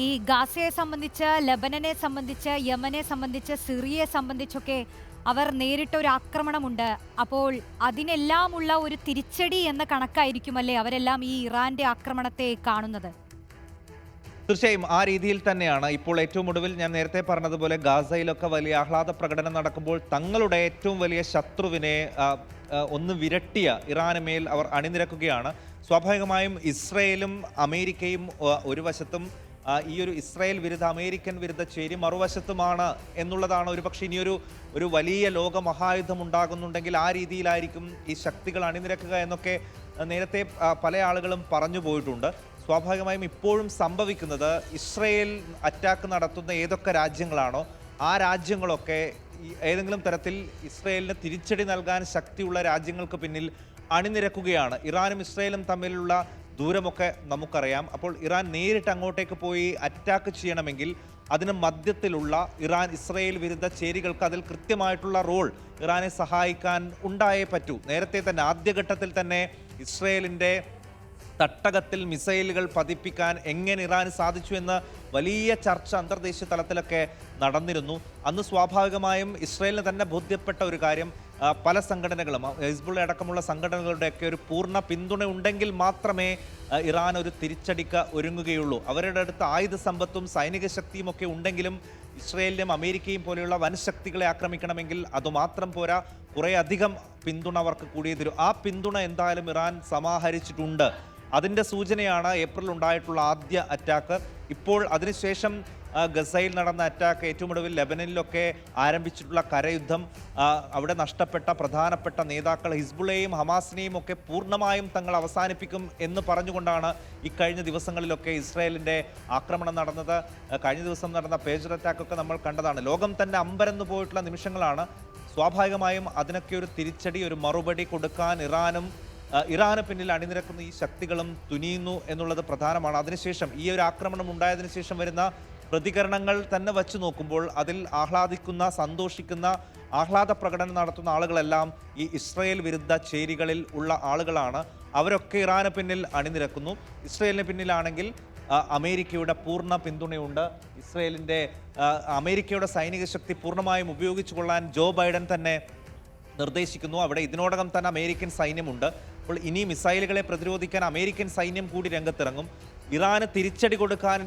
ഈ ഗാസയെ സംബന്ധിച്ച്, ലെബനനെ സംബന്ധിച്ച്, യമനെ സംബന്ധിച്ച്, സിറിയയെ സംബന്ധിച്ചൊക്കെ അവർ നേരിട്ട ഒരു ആക്രമണമുണ്ട്. അപ്പോൾ അതിനെല്ലാമുള്ള ഒരു തിരിച്ചടി എന്ന കണക്കായിരിക്കുമല്ലേ അവരെല്ലാം ഈ ഇറാന്റെ ആക്രമണത്തെ കാണുന്നത്? തീർച്ചയായും ആ രീതിയിൽ തന്നെയാണ്. ഇപ്പോൾ ഏറ്റവും ഒടുവിൽ ഞാൻ നേരത്തെ പറഞ്ഞതുപോലെ ഗാസയിലൊക്കെ വലിയ ആഹ്ലാദ പ്രകടനം നടക്കുമ്പോൾ തങ്ങളുടെ ഏറ്റവും വലിയ ശത്രുവിനെ ഒന്ന് വിരട്ടിയ ഇറാന് മേൽ അവർ അണിനിരക്കുകയാണ്. സ്വാഭാവികമായും ഇസ്രയേലും അമേരിക്കയും ഒരു വശത്തും ഈ ഒരു ഇസ്രായേൽ വിരുദ്ധ അമേരിക്കൻ വിരുദ്ധ ചേരി മറുവശത്തുമാണ് എന്നുള്ളതാണ്. ഒരുപക്ഷെ ഒരു വലിയ ലോക മഹായുദ്ധം ഉണ്ടാകുന്നുണ്ടെങ്കിൽ ആ രീതിയിലായിരിക്കും ഈ ശക്തികൾ അണിനിരക്കുക എന്നൊക്കെ നേരത്തെ പല ആളുകളും പറഞ്ഞു പോയിട്ടുണ്ട്. സ്വാഭാവികമായും ഇപ്പോഴും സംഭവിക്കുന്നത് ഇസ്രയേൽ അറ്റാക്ക് നടത്തുന്ന ഏതൊക്കെ രാജ്യങ്ങളാണോ ആ രാജ്യങ്ങളൊക്കെ ഏതെങ്കിലും തരത്തിൽ ഇസ്രയേലിന് തിരിച്ചടി നൽകാൻ ശക്തിയുള്ള രാജ്യങ്ങൾക്ക് പിന്നിൽ അണിനിരക്കുകയാണ്. ഇറാനും ഇസ്രയേലും തമ്മിലുള്ള ദൂരമൊക്കെ നമുക്കറിയാം. അപ്പോൾ ഇറാൻ നേരിട്ട് അങ്ങോട്ടേക്ക് പോയി അറ്റാക്ക് ചെയ്യണമെങ്കിൽ അതിന് മധ്യത്തിലുള്ള ഇറാൻ ഇസ്രയേൽ വിരുദ്ധ ചേരികൾക്ക് അതിൽ കൃത്യമായിട്ടുള്ള റോൾ ഇറാനെ സഹായിക്കാൻ ഉണ്ടായേ പറ്റൂ. നേരത്തെ തന്നെ ആദ്യഘട്ടത്തിൽ തന്നെ ഇസ്രയേലിൻ്റെ തട്ടകത്തിൽ മിസൈലുകൾ പതിപ്പിക്കാൻ എങ്ങനെ ഇറാന് സാധിച്ചു എന്ന വലിയ ചർച്ച അന്തർദേശീയ തലത്തിലൊക്കെ നടന്നിരുന്നു. അന്ന് സ്വാഭാവികമായും ഇസ്രയേലിന് തന്നെ ബോധ്യപ്പെട്ട ഒരു കാര്യം, പല സംഘടനകളും ഹിസ്ബുള്ള അടക്കമുള്ള സംഘടനകളുടെയൊക്കെ ഒരു പൂർണ്ണ പിന്തുണ ഉണ്ടെങ്കിൽ മാത്രമേ ഇറാൻ ഒരു തിരിച്ചടിക്ക് ഒരുങ്ങുകയുള്ളൂ. അവരുടെ അടുത്ത് ആയുധ സമ്പത്തും സൈനിക ശക്തിയും ഒക്കെ ഉണ്ടെങ്കിലും ഇസ്രയേലിനും അമേരിക്കയും പോലെയുള്ള വൻശക്തികളെ ആക്രമിക്കണമെങ്കിൽ അതുമാത്രം പോരാ, കുറേ അധികം പിന്തുണ അവർക്ക് കൂടിയേ തരും. ആ പിന്തുണ എന്തായാലും ഇറാൻ സമാഹരിച്ചിട്ടുണ്ട്. അതിൻ്റെ സൂചനയാണ് ഏപ്രിൽ ഉണ്ടായിട്ടുള്ള ആദ്യ അറ്റാക്ക്. ഇപ്പോൾ അതിനുശേഷം ഗസയിൽ നടന്ന അറ്റാക്ക്, ഏറ്റവും ഒടുവിൽ ലെബനനിലൊക്കെ ആരംഭിച്ചിട്ടുള്ള കരയുദ്ധം, അവിടെ നഷ്ടപ്പെട്ട പ്രധാനപ്പെട്ട നേതാക്കൾ ഹിസ്ബുള്ളയെയും ഹമാസിനെയും ഒക്കെ പൂർണ്ണമായും തങ്ങൾ അവസാനിപ്പിക്കും എന്ന് പറഞ്ഞുകൊണ്ടാണ് ഇക്കഴിഞ്ഞ ദിവസങ്ങളിലൊക്കെ ഇസ്രായേലിൻ്റെ ആക്രമണം നടന്നത്. കഴിഞ്ഞ ദിവസം നടന്ന പേജർ അറ്റാക്കൊക്കെ നമ്മൾ കണ്ടതാണ്. ലോകം തന്നെ അമ്പരന്ന് പോയിട്ടുള്ള നിമിഷങ്ങളാണ്. സ്വാഭാവികമായും അതിനൊക്കെ ഒരു തിരിച്ചടി, ഒരു മറുപടി കൊടുക്കാൻ ഇറാന് പിന്നിൽ അണിനിരക്കുന്ന ഈ ശക്തികളും തുനിയുന്നു എന്നുള്ളത് പ്രധാനമാണ്. അതിനുശേഷം ഈ ഒരു ആക്രമണം ഉണ്ടായതിനു ശേഷം വരുന്ന പ്രതികരണങ്ങൾ തന്നെ വച്ചു നോക്കുമ്പോൾ അതിൽ ആഹ്ലാദിക്കുന്ന, സന്തോഷിക്കുന്ന, ആഹ്ലാദ പ്രകടനം നടത്തുന്ന ആളുകളെല്ലാം ഈ ഇസ്രയേൽ വിരുദ്ധ ചേരികളിൽ ഉള്ള ആളുകളാണ്. അവരൊക്കെ ഇറാന് പിന്നിൽ അണിനിരക്കുന്നു. ഇസ്രയേലിന് പിന്നിലാണെങ്കിൽ അമേരിക്കയുടെ പൂർണ്ണ പിന്തുണയുണ്ട്. അമേരിക്കയുടെ സൈനിക ശക്തി പൂർണ്ണമായും ഉപയോഗിച്ചു കൊള്ളാൻ ജോ ബൈഡൻ തന്നെ നിർദ്ദേശിക്കുന്നു. അവിടെ ഇതിനോടകം തന്നെ അമേരിക്കൻ സൈന്യമുണ്ട്. അപ്പോൾ ഇനി മിസൈലുകളെ പ്രതിരോധിക്കാൻ അമേരിക്കൻ സൈന്യം കൂടി രംഗത്തിറങ്ങും. ഇറാന് തിരിച്ചടി കൊടുക്കാൻ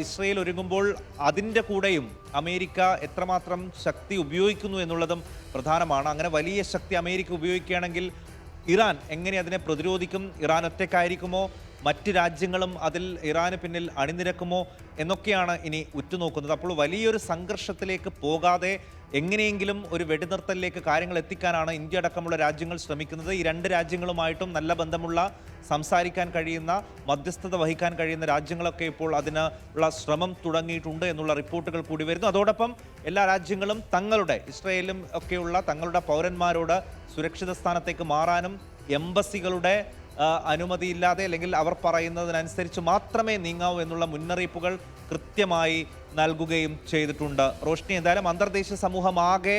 ഇസ്രയേൽ ഒരുങ്ങുമ്പോൾ അതിൻ്റെ കൂടെയും അമേരിക്ക എത്രമാത്രം ശക്തി ഉപയോഗിക്കുന്നു എന്നുള്ളതും പ്രധാനമാണ്. അങ്ങനെ വലിയ ശക്തി അമേരിക്ക ഉപയോഗിക്കുകയാണെങ്കിൽ ഇറാൻ എങ്ങനെ അതിനെ പ്രതിരോധിക്കും? ഇറാൻ ഒറ്റയ്ക്കായിരിക്കുമോ? മറ്റ് രാജ്യങ്ങളും അതിൽ ഇറാന് പിന്നിൽ അണിനിരക്കുമോ എന്നൊക്കെയാണ് ഇനി ഉറ്റുനോക്കുന്നത്. അപ്പോൾ വലിയൊരു സംഘർഷത്തിലേക്ക് പോകാതെ എങ്ങനെയെങ്കിലും ഒരു വെടിനിർത്തലിലേക്ക് കാര്യങ്ങൾ എത്തിക്കാനാണ് ഇന്ത്യ അടക്കമുള്ള രാജ്യങ്ങൾ ശ്രമിക്കുന്നത്. ഈ രണ്ട് രാജ്യങ്ങളുമായിട്ടും നല്ല ബന്ധമുള്ള, സംസാരിക്കാൻ കഴിയുന്ന, മധ്യസ്ഥത വഹിക്കാൻ കഴിയുന്ന രാജ്യങ്ങളൊക്കെ ഇപ്പോൾ അതിന് ഉള്ള ശ്രമം തുടങ്ങിയിട്ടുണ്ട് എന്നുള്ള റിപ്പോർട്ടുകൾ കൂടി വരുന്നു. അതോടൊപ്പം എല്ലാ രാജ്യങ്ങളും തങ്ങളുടെ ഇസ്രയേലും ഒക്കെയുള്ള തങ്ങളുടെ പൗരന്മാരോട് സുരക്ഷിത സ്ഥാനത്തേക്ക് മാറാനും എംബസികളുടെ അനുമതിയില്ലാതെ അല്ലെങ്കിൽ അവർ പറയുന്നതിനനുസരിച്ച് മാത്രമേ നീങ്ങാവൂ എന്നുള്ള മുന്നറിയിപ്പുകൾ കൃത്യമായി നൽകുകയും ചെയ്തിട്ടുണ്ട്. റോഷ്നി, എന്തായാലും അന്തർദേശീയ സമൂഹം ആകെ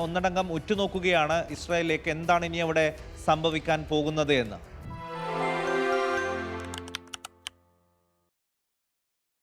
ഒന്നടങ്കം ഉറ്റുനോക്കുകയാണ് ഇസ്രായേലിലേക്ക് എന്താണ് ഇനി അവിടെ സംഭവിക്കാൻ പോകുന്നത് എന്ന്.